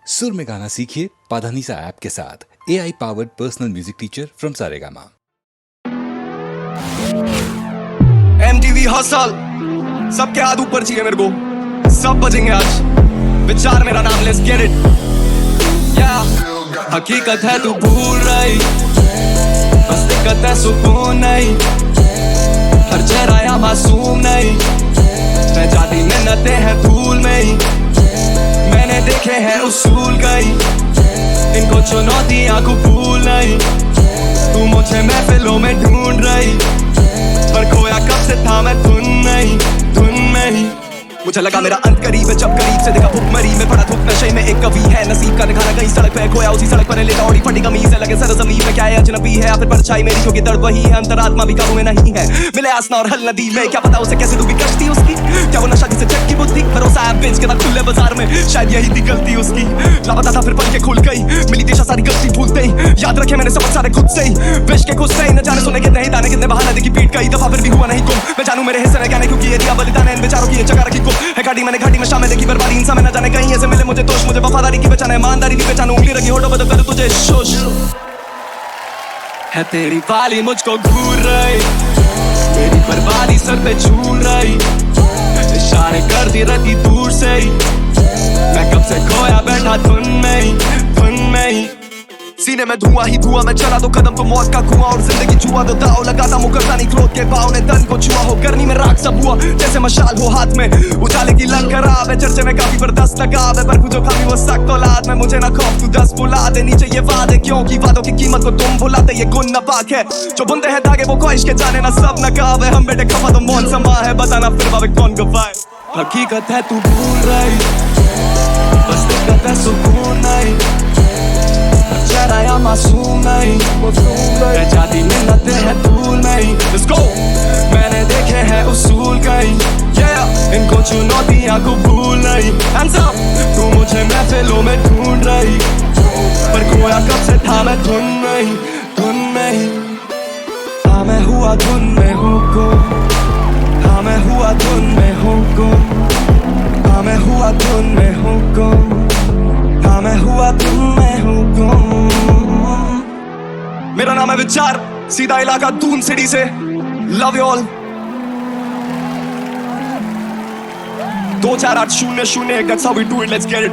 सुर में गाना सीखिए पाधानीसा ऐप के साथ AI powered personal music teacher from Saregama. MTV hustle सबके हाथ ऊपर चाहिए मेरे को, सब बजेंगे आज। विचार मेरा नाम, लेट्स गेट इट। या हकीकत है तू भूल रही, बस दिक्कत है सुकून नहीं। हर चेहरा या मासूम नहीं, मैं जाती मिन्नतें हैं धूल में ही। मैंने देखे हैं उसूल कई, इनको चुनौतियां कबूल नहीं। तू मुझे महफिलों में ढूंढ रही, पर खोया कब से था मैं धुन में ही। मुझे लगा मेरा अंत करीब है, जब करीब से देखा भुखमरी में पड़ा धूप नशे में। एक कवि है नसीब का दिखाना, कहीं सड़क पे खोया उसी सड़क पर लेटा ओढ़ी फटी कमीज है। लगे सरजमीन में क्या है अजनबी है या फिर परछाई मेरी, क्योंकि दर्द वही है, अंतरात्मा भी काबू में नहीं है। मिले आसना और हल नदी में, क्या पता उसे कैसे डूबी कश्ती उसकी। क्या वो नशा जिसे चट की बुद्धि, भरोसा है बेच के था खुले बाजार में, शायद यही थी गलती उसकी। लापता था फिर पल के खुल गई, मिली दिशा सारी गलती भूलते ही। याद रखे मैंने सबक सारे खुद से ही, विश के खुद से ही। न जाने सुने कितने ही ताने, कितने बहाने देखी पीट कई दफा, फिर भी हुआ नहीं गुम। मैं जानू मेरे हिस्से में क्या नहीं, क्योंकि ये दिया बलिदान है इन बेचारों की, ये जगह रखी गुम है। घाटी मैंने घाटी में शामें देखी बर्बादी, इंसान में न जाने कहीं ऐसे मिले मुझे दोष। मुझे वफादारी की पहचान है, ईमानदारी की पहचान, उंगली रखी होठों पे तो कर तुझे शोष है। तेरी वाली मुझको घूर रही, मेरी बर्बादी सर पे झूल रही। इशारे करती रहती दूर से ही, मैं कब से खोया बैठा धुन में ही। सीने में धुआं ही धुआं, मैं चला दो कदम तो मौत का कुआं, और जिंदगी जुआ दो दाव लगाता मुकरता नहीं। क्रोध के भाव ने तन को छुआ हो, करनी में राख सब हुआ जैसे मशाल हो हाथ में। उजाले की लंग खराब है, चर्चे में काफी बर्दाश्त लगाव है, पर कुछ खामी वो सख्त औलाद में। मुझे ना खौफ तू 10 बुला दे, नीचे ये वादे क्योंकि वादों की कीमत को तुम भुलाते। ये गुण नापाक है जो बुनते हैं धागे, वो ख्वाहिश के जाने ना सब नकाब है। हम बेटे खफा तो मौन समा है, बताना फिर बाबे कौन गवाए। हकीकत है तू भूल रही, बस दिक्कत है सुकून नहीं। चेहरा या मासूम नहीं, मैं जाती मिन्नतें हैं धूल नहीं। Let's go! मैंने देखे हैं उसूल कई, इनको चुनौतियां कबूल नहीं। Hands up! तू मुझे महफिलों में ढूंढ रही, पर खोया कब से था मैं धुन में ही। हाँ मैं हुआ धुन में हूँ गुम, हाँ मैं हुआ धुन में हूँ गुम, हाँ मैं हुआ धुन में हूँ गुम, हाँ मैं हुआ धुन में हूँ गुम। मेरा नाम है विचार, सीधा इलाका दून सिटी से। Love you all. 24800 that's how we do it, let's get it.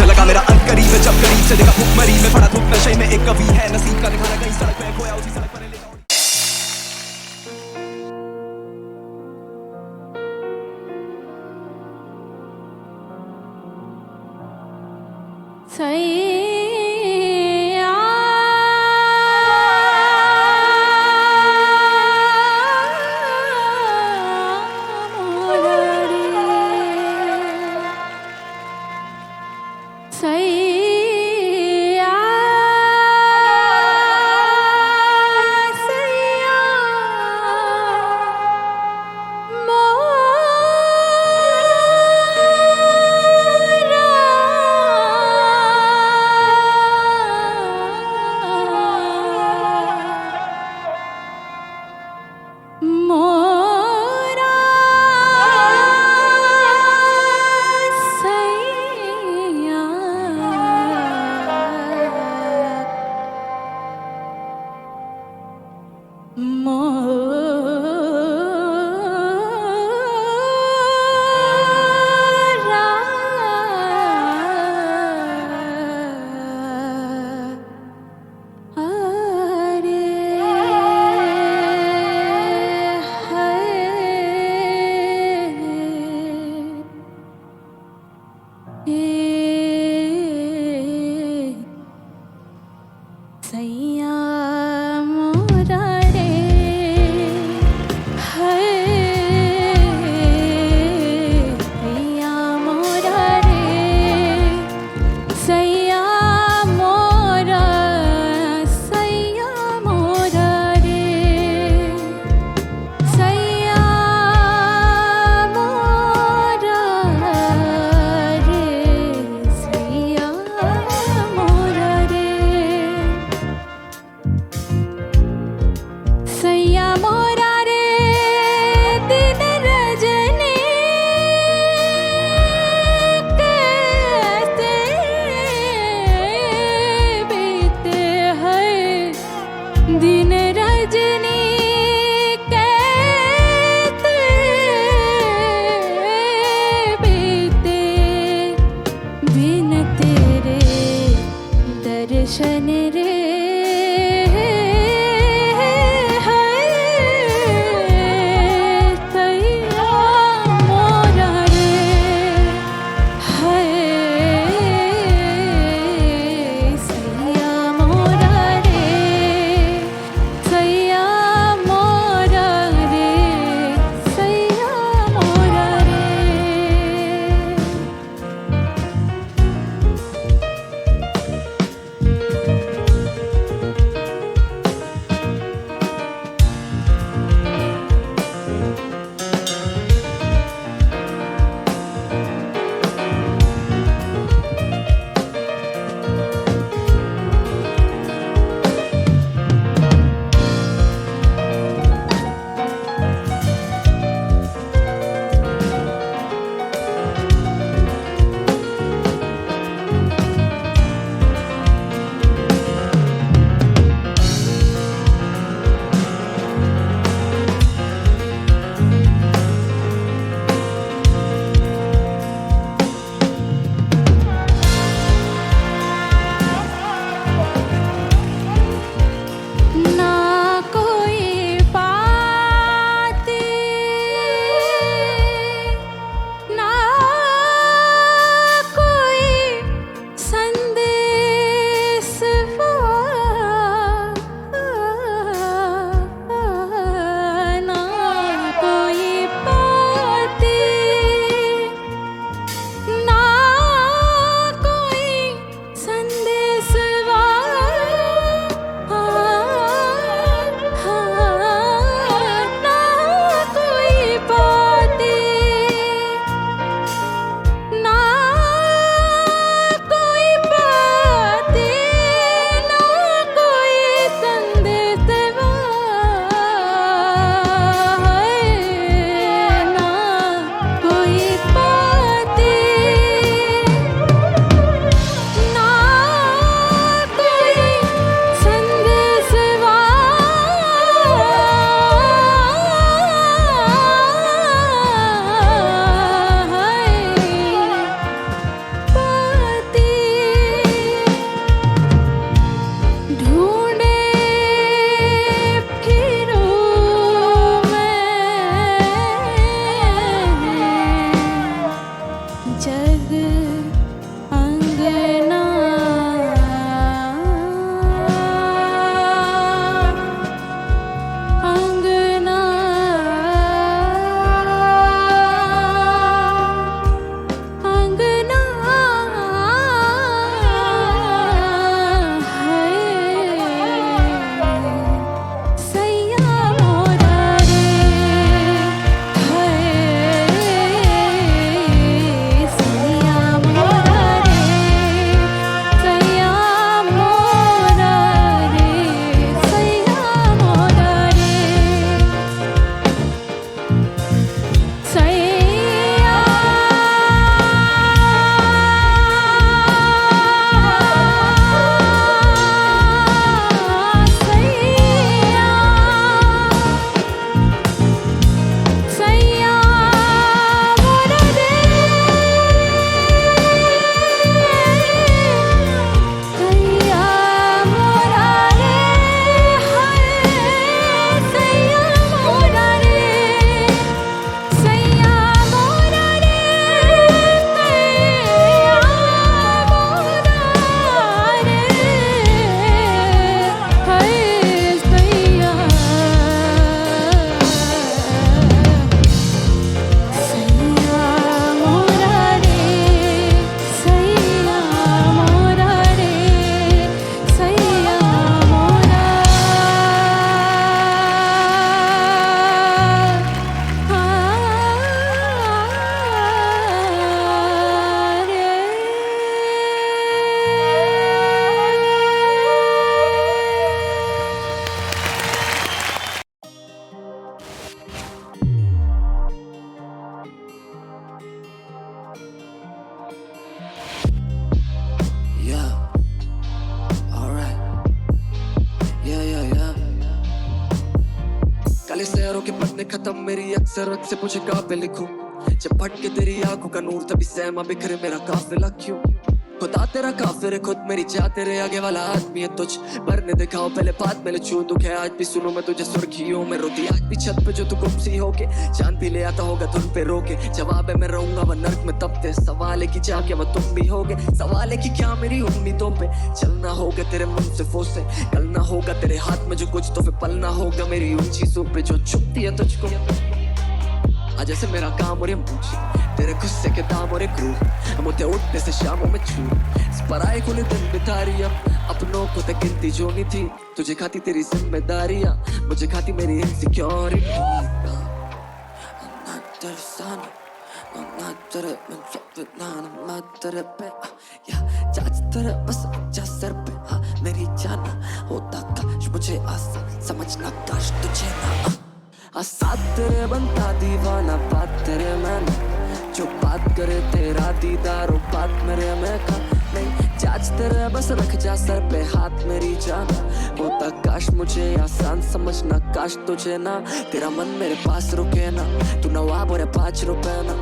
लगा मेरा अंत करीब है, जब करीब से देखा भुखमरी में पड़ा धूप नशे में। एक कवि है नसीब का दिखाना, कहीं सड़क पे खोया उसी सड़क पर लेटा ओढ़ी। सैया मोरा रे सैया मोरा रे दिन रजनी कैसे बीते हैं दिन रजनी कैसे बीते बिन तेरे दर्शन रे हाय काले शहरों के पन्ने खत्म मेरी अक्सर से पूछे कहाँ पे लिखूं जब भटके तेरी आंखों का नूर तभी सहमा बिखरे मेरा काफिला क्यों खुदा तेरा काफिर है खुद मेरी चाह तेरे आगे वाला आदमी है तुझ भरने दिखाओ पहले बात में छू दुख है आज भी सुनो मैं तुझे सुर्खियों में रोती आज भी छत पे जो तू गुमसी होके चांद भी ले आता होगा धुन पे रोके जवाब है मैं रहूंगा वह नर्क में तब ते सवाल है कि क्या क्या वह तुम भी होगे सवाल है कि क्या मेरी उम्मीदों पे चलना होगा तेरे मुंह से फोसे कलना होगा तेरे हाथ में जो कुछ तो फिर पलना होगा मेरी उन चीजों पे जो छुपती है तुझको आज जैसे मेरा काम और ये मुझ तेरे गुस्से के दाम और एक रूह मुझे उठने से शामों में छू पराए खुले दिन बिता रही अपनों को तक गिनती जो नहीं थी तुझे खाती तेरी जिम्मेदारियां मुझे खाती मेरी इनसिक्योरिटी मेरी जाना होता काश मुझे आसान समझना काश तुझे ना साथ तेरे बनता दीवाना बात तेरे मैंने जो बात करे तेरा दीदार बात मेरे में खा नहीं जाच तेरे बस रख जा सर पे हाथ मेरी जाना होता काश मुझे आसान समझना काश तुझे ना तेरा मन मेरे पास रुके ना तू नवाब और 5 रुपए ना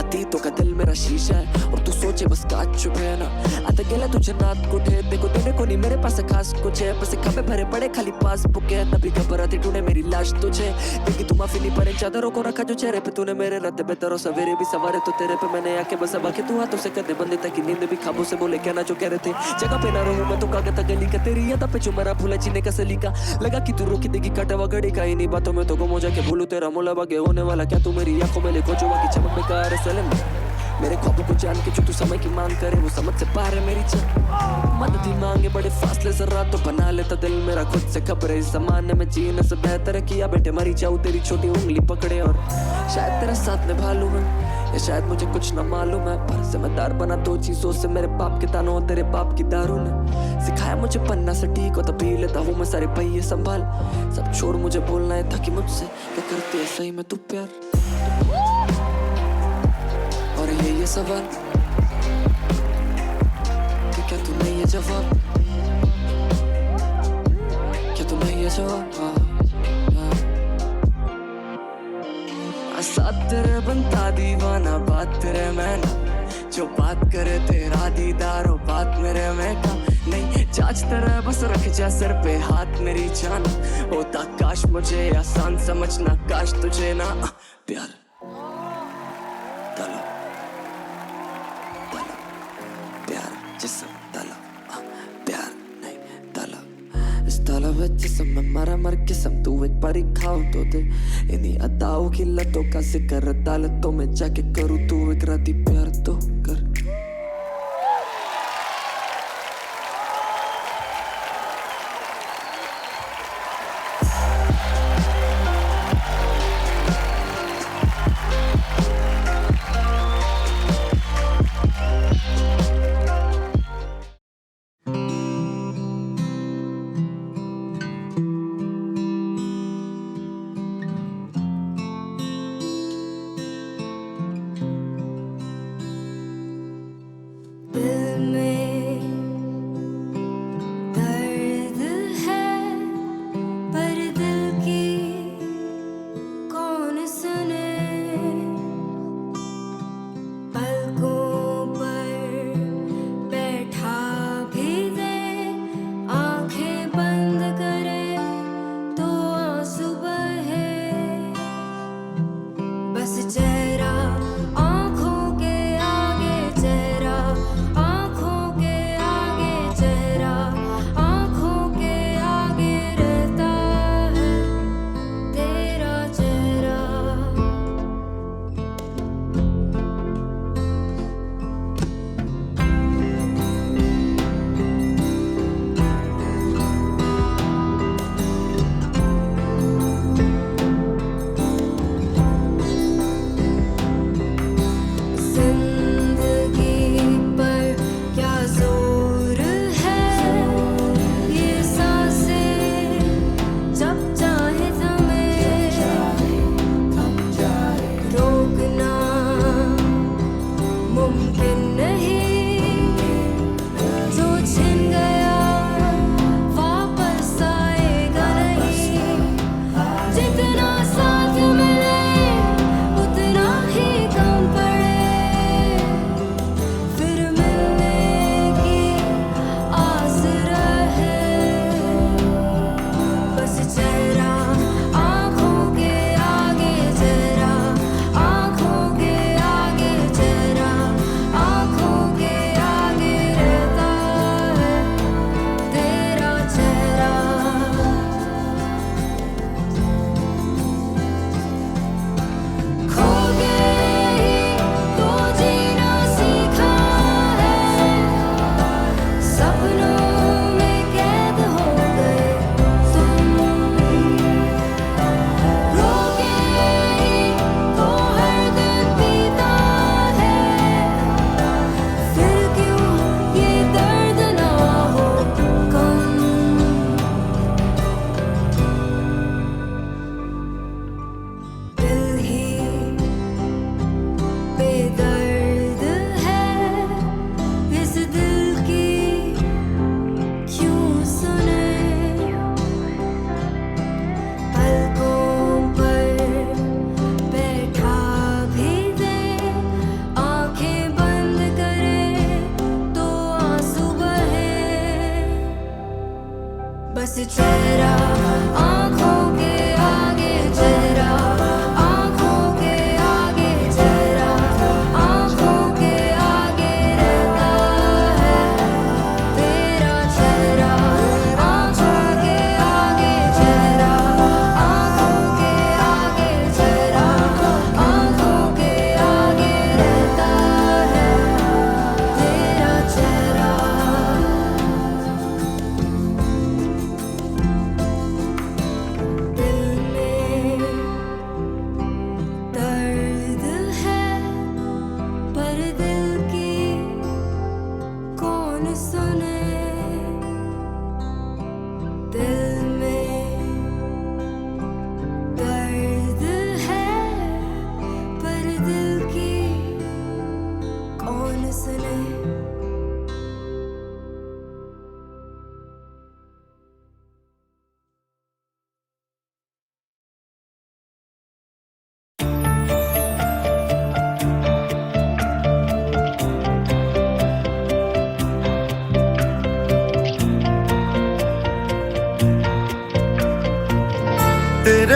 अतीतों का दिल मेरा शीशा है और तू सोचे बस काच चुके ना आता गेला तुझे नात कुठे देखो तेरे को नहीं मेरे पास खास कुछ है बस खबे भरे पड़े खाली पास बुके नबी घबराती ढूंढे मेरी लाश तुझे देखी तू माफी नहीं पड़े चादरों को रखा जो चेहरे पे तूने मेरे रात बेतरो सवेरे भी सवारे तो तेरे पे मैंने आके बस अब आके तू हाथों से कर दे बंदे तक नींद भी खाबों से बोले क्या ना जो कह रहे थे जगह पे ना रहूं मैं तो कागज गली का तेरी याद पे जो मेरा भूला जीने का सलीका लगा कि तू रोकी देगी कटवा घड़ी का इन्हीं बातों में तो गुम हो जाके भूलू तेरा मोला बागे होने वाला क्या तू मेरी आंखों में लिखो जो की चमक में कार सलन मेरे ख्वाबों को जान के जो तू समय की मांग करे वो समझ से पार है मेरी जान मदद ही मांगे बड़े फासले से रात तो बना लेता दिल मेरा खुद से खबर है इस जमाने में जीने से बेहतर है किया बेटे मरी जाऊं तेरी छोटी उंगली पकड़े और शायद तेरा साथ निभा लूं मैं या शायद मुझे कुछ ना मालूम है पर जिम्मेदार बना 2 चीजों से मेरे बाप के तानों और तेरे बाप की दारू ने सिखाया मुझे पन्ना से ठीक हो तो पी लेता हूँ मैं सारे पहिए संभाल सब छोड़ मुझे बोलना है था कि मुझसे क्या करती है सही में तू प्यार और ये सवाल कि क्या तू नहीं है जवाब क्या तू नहीं है जवाब साथ तेरे बनता दीवाना बात तेरे में ना जो बात करे तेरा दीदार हो बात मेरे में का नहीं जांच तेरे बस रख जा सर पे हाथ मेरी जान होता काश मुझे आसान समझना काश तुझे ना प्यार तलब प्यार जिस्म तलब प्यार नहीं तलब इस तलब है जिस्म में मरा मर किस्म तू एक बारी खाओ तो दे इन्हीं अदाओं की लतों का जिक्र अदालतों में जाके करूँ तू एक राती प्यार तो कर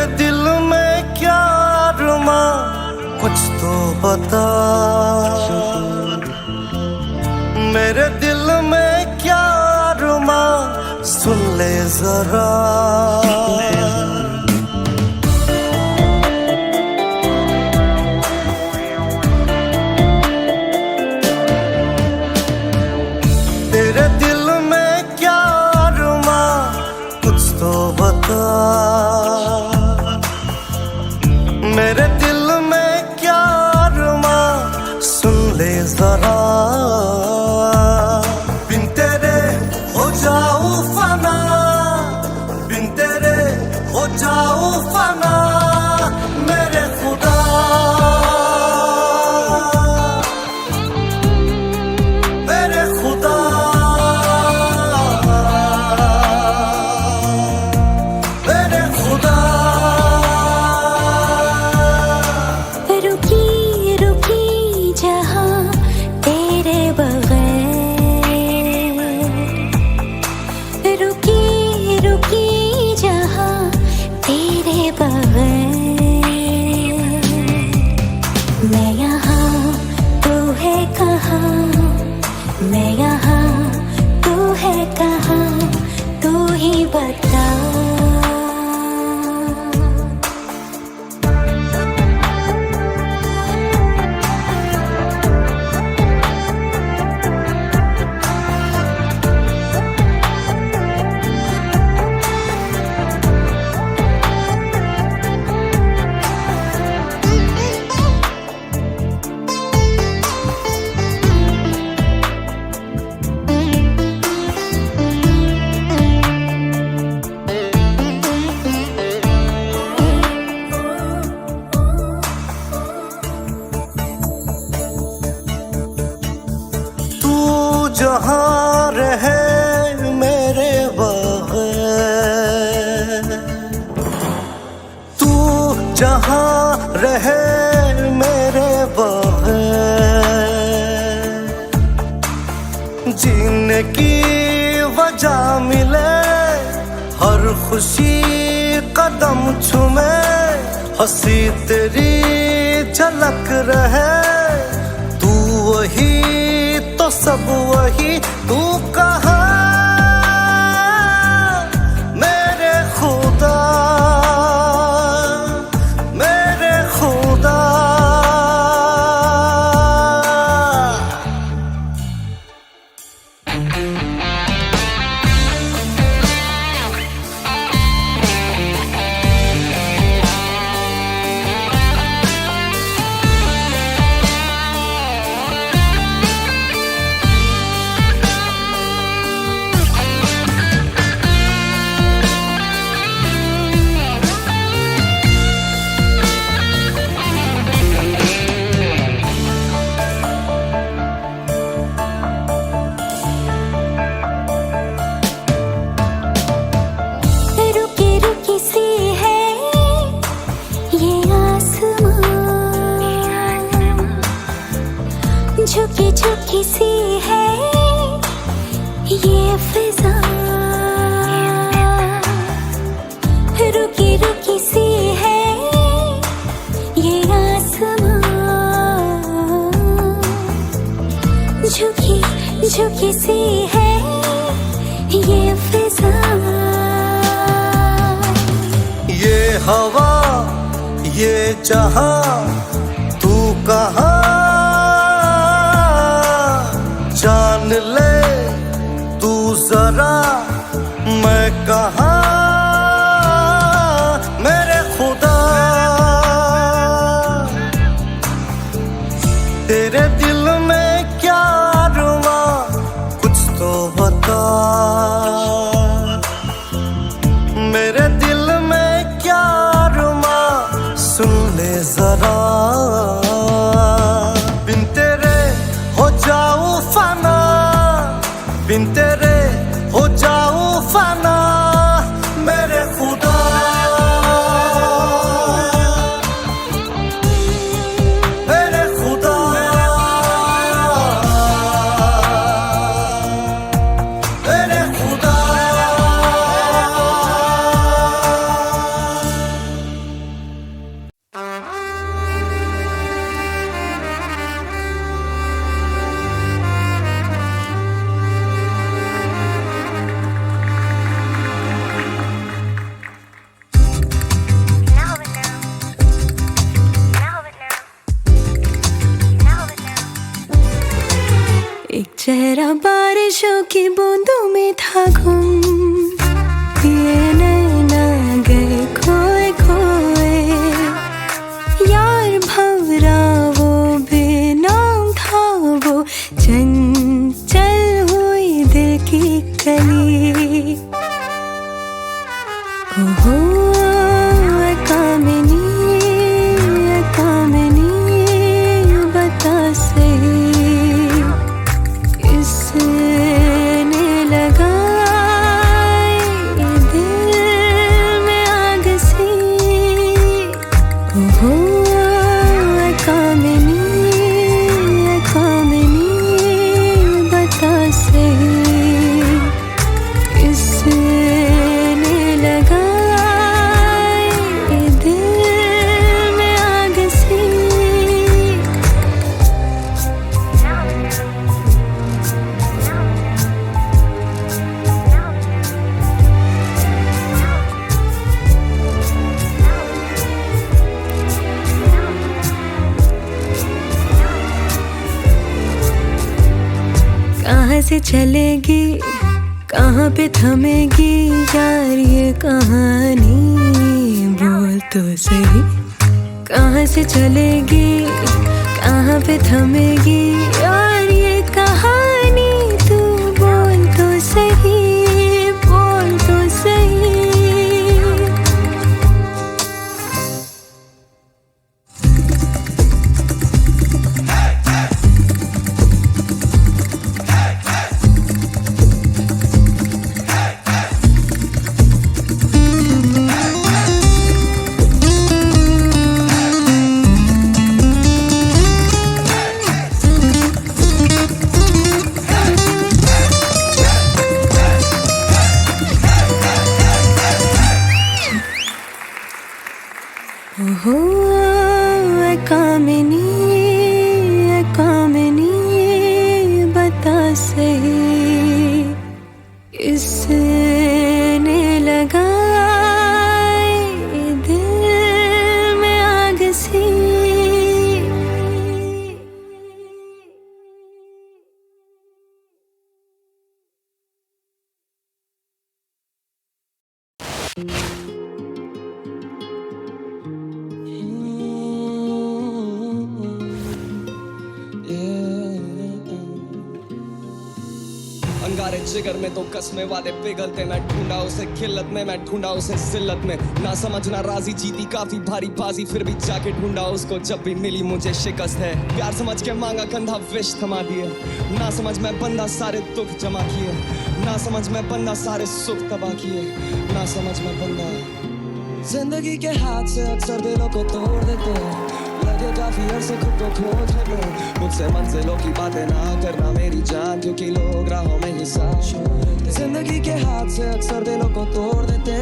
दिल में क्या अरमा कुछ तो बता, मेरे दिल में क्या अरमा सुन ले जरा। तेरे दिल में क्या अरमा कुछ तो बता, मेरे दिल में क्या अरमा सुन ले जरा। बिन तेरे हो जाऊं फना, बिन तेरे हो जाऊं फना, मेरे खुदा मेरे खुदा मेरे खुदा। रुकी रुकी जहाँ तेरे बगैर, रुकी रुकी जहाँ तेरे बगैर, मैं यहाँ तू है कहाँ, मैं यहाँ तू है कहाँ, तू ही बता। जहाँ रहे मेरे बगैर, तू जहाँ रहे मेरे बगैर, जीने की वजह मिले, हर खुशी कदम छूमे, हंसी तेरी झलक रहे, तू वही तो सब वही, तू कहाँ मेरे खुदा मेरे खुदा। झुकी झुकी सी है ये फिजा, रुकी रुकी सी है ये आसमां, झुकी झुकी सी है ये फिजा। ये हवा ये जहां तू कहाँ जान ले तू जरा, मैं कहाँ मेरे खुदा। तेरे दिल में क्या अरमा कुछ तो बता, मेरे दिल में क्या अरमा सुन ले जरा। बारिशों की बूंदों में था गुम, ये नैना गए खोए खोए, यार भंवरा वो बेनाम था वो, चंचल हुई दिल की कली। ओहो कामिनी बता सही, किसने लगाई दिल में आग सी। ओहो कामिनी बता सही, किसने लगाई दिल में आग सी। कहाँ से चलेगी, कहाँ पे थमेगी यार ये कहानी, बोल तो सही। कहाँ से चलेगी, कहाँ पे थमेगी यार ये कहानी, तू बोल तो सही, बोल तो सही। ओहो कामिनी बता सही, किसने लगाई दिल में आग सी। अंगारे जिगर में तो कसमे वादे पिघलते, मैं ढूंढा उसे खिल्लत में, मैं ढूंढा उसे जिल्लत में। ना समझना राजी जीती काफी भारी बाजी, फिर भी जाके ढूंढा उसको जब भी मिली मुझे शिकस्त है। प्यार समझ के मांगा कंधा विष थमा दिए, ना समझ मैं बंदा सारे दुख जमा किए, ना समझ मैं बंदा सारे सुख तबाह किए, ना समझ मैं बंदा। जिंदगी के हाथ से अक्सर दिलों को तोड़ देते, लगे काफी अरसे खुद को खोजने में। मुझसे मंजिलों की बातें ना करना मेरी जान, क्योंकि लोग राहों में ही साथ छोड़ते। जिंदगी के हाथ से अक्सर दिलों को तोड़ देते,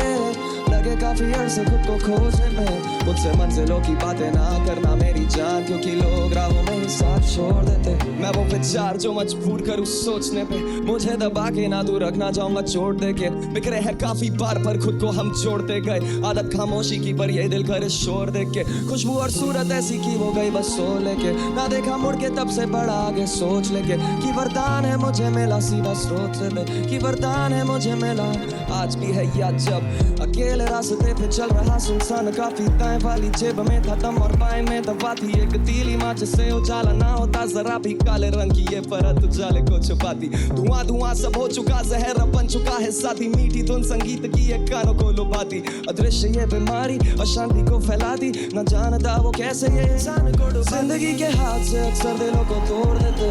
लगे काफी अरसे खुद को खोजने में। मुझसे मंजिलों की बातें ना करना मेरी जान, क्योंकि लोग राहों में ही साथ छोड़ देते। मैं वो विचार जो मजबूर करूँ सोचने पे, मुझे दबा के ना दूर रखना चाहूंगा चोट दे के। बिखरे हैं काफी बार पर खुद को हम जोड़ते गए, आदत खामोशी की पर ये दिल करे शोर देख के। खुशबू और सूरत ऐसी की वो गई बस सो लेके, ना देखा मुड़ के तब से बड़ा आगे सोच लेके। कि वरदान है मुझे मिला सीधा स्रोत से दे, कि वरदान है मुझे मिला आज भी है याद जब अकेले रास्ते पे चल रहा सुनसान। काफी दाएं वाली जेब में था दम और बाएं में दवा थी एक तीली माच से उजाला ना होता जरा भी, काले रंग की ये परत उजाले को छुपाती। धुआं धुआं सब हो चुका, जहर बन चुका है साथी, मीठी धुन संगीत की ये कानों को लुभाती। अदृश्य ये बीमारी अशांति को फैलाती, न जानता वो कैसे ये इंसान को डुबाती। जिंदगी के हाथ से अक्सर दिलों को तोड़ देते,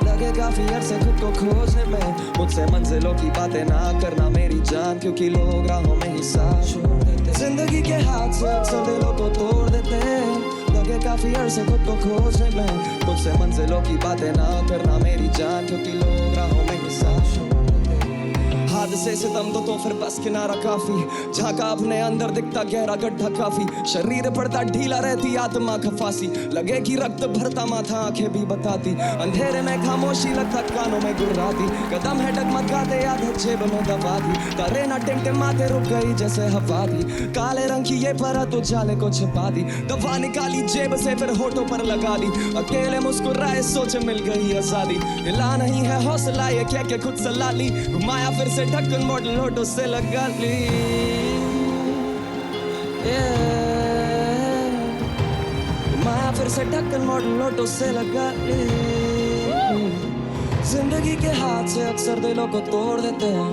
लगे काफी अरसे खुद को खोजने में। मुझसे मंजिलों की बातें ना करना मेरी जान, क्योंकि लोग राहों में ही साथ छोड़ देते। जिंदगी के हाथ से अक्सर दिलों को तोड़ देते, लगे काफी अरसे खुद को खोजने में। मुझसे मंजिलों की बातें ना करना मेरी जान, क्योंकि लोग राहों में ही साथ छोड़ देते। हादसे से दम तो फिर बस किनारा काफी, झांका अपने अंदर दिखता गहरा गड्ढा काफी, शरीर पड़ता ढीला रहती आत्मा खफासी, लगे कि रक्त भरता माथा आंखें भी बताती, अंधेरे में खामोशी लगता कानों में गुर्राती, कदम है डगमगाते आदत जेब में दबा दी, तारे ना टिमटिमाते रुक गई जैसे हवा दी, काले रंग की ये परत उजाले को छिपा दी, दवा निकाली जेब से फिर होठों पर लगा ली, अकेले मुस्कुराए सोच मिल गई आजादी, हिला नहीं है हौसला ये कह के खुद सला ली, घुमाया फिर से ढक्कन मॉडल होठों से लगा ली, घुमाया फिर से ढक्कन मॉडल होठों से लगा ली। जिंदगी के हाथ से अक्सर दिलों को तोड़ देते हैं,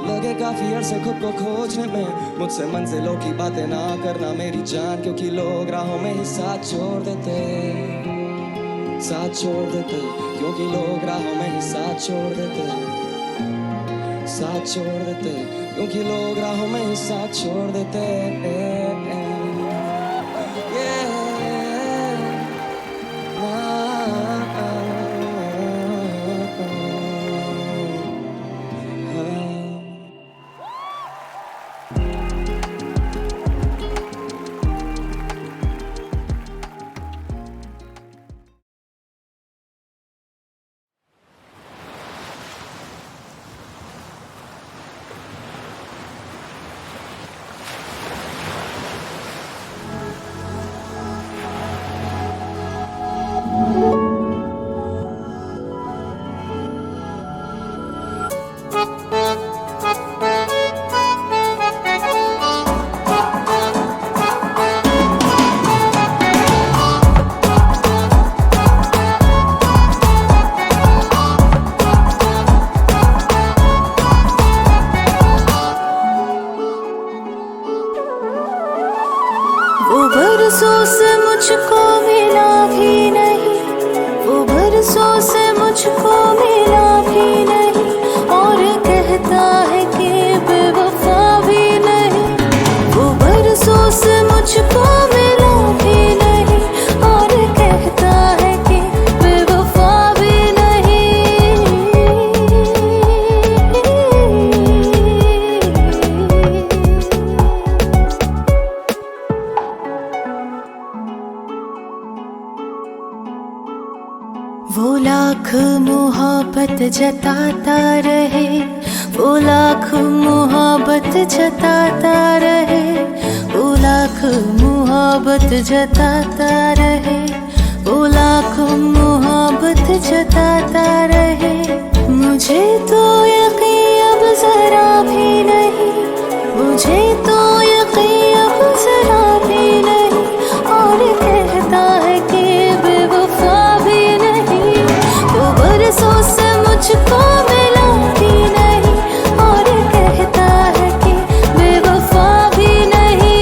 लगे काफी अरसे खुद को खोजने में, मुझसे मंजिलों की बातें ना करना मेरी जान, क्योंकि लोग राहों में ही साथ छोड़ देते, साथ छोड़ देते, क्योंकि लोग राहों में ही साथ छोड़ देते, साथ छोड़ देते, क्योंकि लोग राहों में ही साथ छोड़ देते। बरसों से मुझको मिला भी नहीं, वो बरसों से मुझको मिला भी नहीं, और कहता है कि बेवफा भी नहीं, वो बरसों से मुझको मिला भी नहीं, और कहता है कि बेवफा भी वो लाख मोहब्बत जताता रहे, वो लाख मोहब्बत जताता रहे, वो लाख मोहब्बत जताता रहे, वो लाख मोहब्बत जताता रहे, मुझे तो यकीन अब जरा भी नहीं, मुझे तो यकीन अब जरा भी नहीं, और कहता है कि बेवफा भी नहीं, वो बरसों से मुझको मिला भी नहीं, और कहता है कि बेवफा भी नहीं।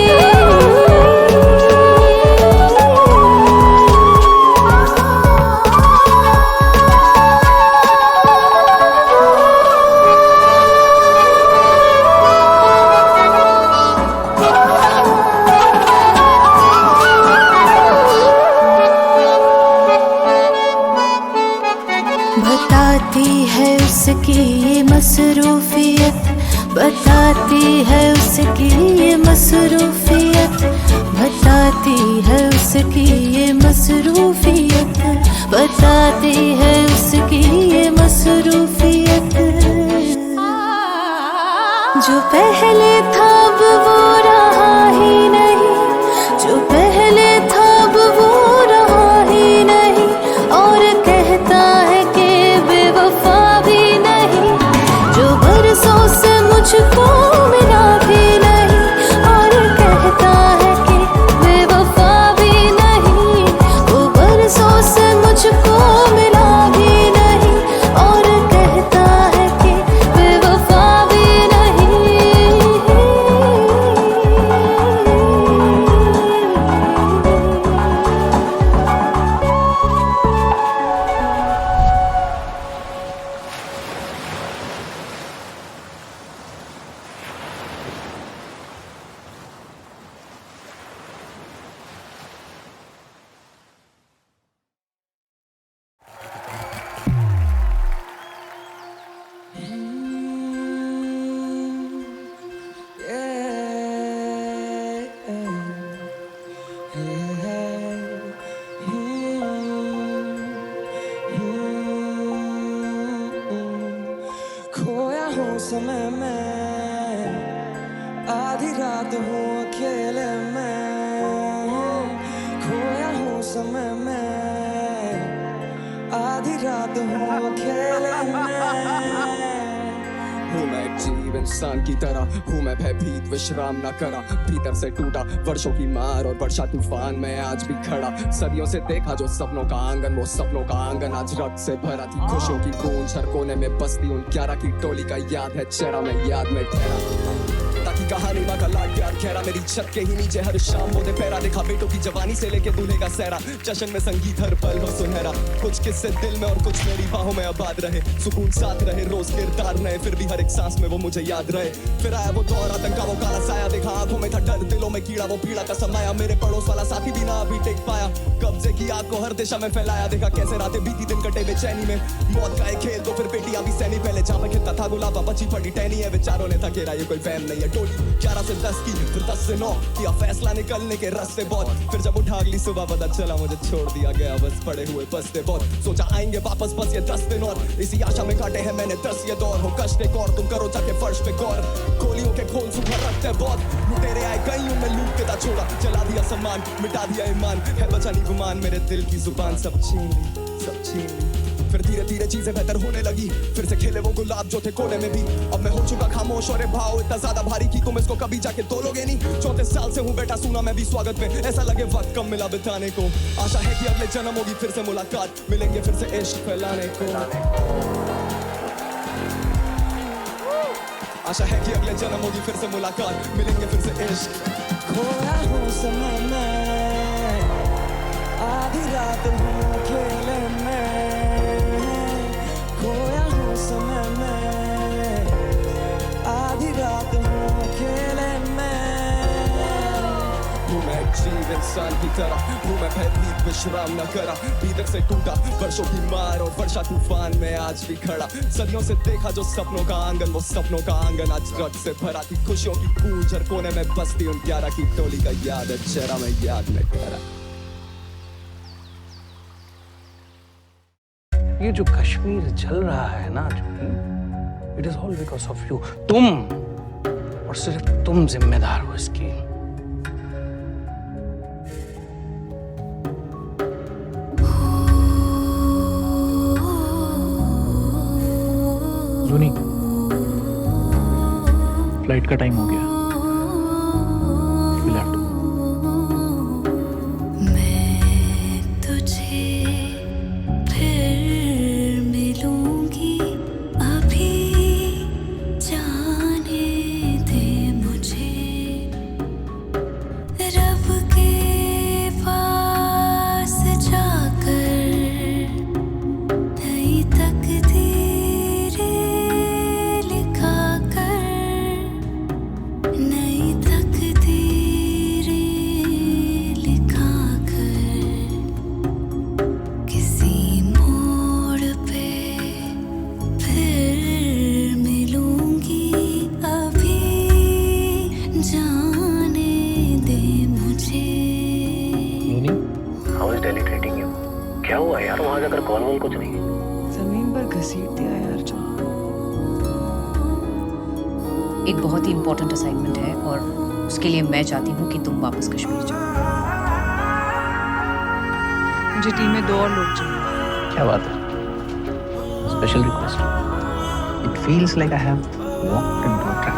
बताती है उसकी ये मसरूफियत, बताती है उसकी ये मसरूफियत, बताती है उसकी ये मसरूफियत, बताती है उसकी ये मसरूफियत, जो पहले था अब वो रहा ही नहीं, जो पहले था अब वो रहा ही नहीं, और कहता है कि बेवफा भी नहीं, जो बरसों से मुझको मिला भी नहीं, और कहता है कि बेवफा भी नहीं, वो बरसों से मुझको मिला भी नहीं, खोया हूँ समय में, आधी रात हूँ अकेले में, खोया हूँ समय में, आधी रात हूँ अकेले में। हूँ मैं एक जीव इंसान की तरह, हूँ मैं भयभीत विश्राम न करा, भीतर से टूटा वर्षों की मार और वर्षा तूफान में आज भी खड़ा। सदियों से देखा जो सपनों का आंगन, वो सपनों का आंगन आज रक्त से भरा थी। खुशियों की गूंज हर कोने में बसती उन 11 की टोली का याद है चेहरा में याद में ठहरा। ताकि कहानी माँ का लाड प्यार खेरा, मेरी छत के ही नीचे हर शाम मोदे पैरा। देखा बेटों की जवानी से लेके दूल्हे का सहरा, जश्न में संगीत हर पल हो सुनहरा। कुछ किस्से दिल में और कुछ मेरी बाहों में आबाद रहे, सुकून साथ रहे, रोज किरदार नए, फिर भी हर एक सांस में वो मुझे याद रहे। फिर आया वो दौर आतंका, वो काला साया, देखा आंखों में था डर, दिलों में कीड़ा, वो पीड़ा का समाया। मेरे पड़ोस वाला साथी भी ना अभी टेक पाया, कब्जे की आग को हर दिशा में फैलाया। देखा कैसे रातें बीती दिन कटे बेचैनी में, मौत का एक खेल तो फिर बेटियां भी सैनी। पहले जहाँ पे खिलता था गुलाबा, बची पड़ी टहनी है, विचारों ने था घेरा, ये कोई वहम नहीं है। टोली 11 से 10 की, फिर 10 से 9 किया फैसला निकलने के रास्ते बहुत। फिर जब उठा अगली सुबह पता चला मुझे छोड़ दिया गया, बस पड़े हुए बसते बहुत। सोचा आएंगे वापस बस ये 10 दिन और, इसी आशा में काटे हैं मैंने 10 ये दौर। हो कष्ट एक और, तुम करो जाके फर्श पे गौर, गोलियों के खोल सुबह रखते बहुत। लुटेरे आए गई उनमें लूट के था छोड़ा, जला दिया सम्मान, मिटा दिया ईमान, है बचा नहीं गुमान। मेरे दिल की जुबान सब छीन ली, सब छीन ली। फिर धीरे धीरे चीजें बेहतर होने लगी, फिर से खिले वो गुलाब जो थे कोने में भी। अब मैं हो चुका खामोश और ये भाव इतना ज्यादा भारी कि तुम इसको कभी जाके तोलोगे नहीं। 34 साल से हूँ बैठा सुना मैं भी स्वागत में, ऐसा लगे वक्त कम मिला बिताने को। आशा है कि अगले जन्म होगी फिर से मुलाकात, मिलेंगे फिर से इश्क फैलाने को। आशा है कि अगले जन्म होगी फिर से मुलाकात, मिलेंगे फिर से इश्क। खोया हूँ समय में, आधी रात हूँ अकेले में, खोया हूँ समय में, आधी रात हूँ अकेले में। हूँ मैं एक जीव इंसान की तरह, हूँ मैं भयभीत विश्राम न करा, भीतर से टूटा वर्षों की मार और वर्षा तूफान में आज भी खड़ा। सदियों से देखा जो सपनों का आंगन, वो सपनों का आंगन आज रक्त से भरा थी। खुशियों की गूंज हर कोने में बसती उन 11 की टोली का याद है चेहरा में याद में ठहरा। ये जो कश्मीर जल रहा है ना, it is all because of you. तुम और सिर्फ तुम जिम्मेदार हो इसकी। जूनी, फ्लाइट का टाइम हो गया। We'll have to मैं तुझे फिर मिलूंगी, अभी जाने दे मुझे। रब के पास जाकर नई तकदीरें लिखा कर, नई तकदीरें लिखा कर। किसी मोड़ पे फिर मिलूंगी, अभी जाने दे मुझे। How is Delhi treating you? क्या हुआ यार वहां जाकर? कॉल वॉल कुछ नहीं? जमीन पर घसीट दिया यार जो। एक बहुत ही इम्पोर्टेंट असाइनमेंट है और उसके लिए मैं चाहती हूँ कि तुम वापस कश्मीर जाओ। मुझे टीम में 2 और लोग चाहिए। क्या बात है? Special request. It feels like I have walked into a trap.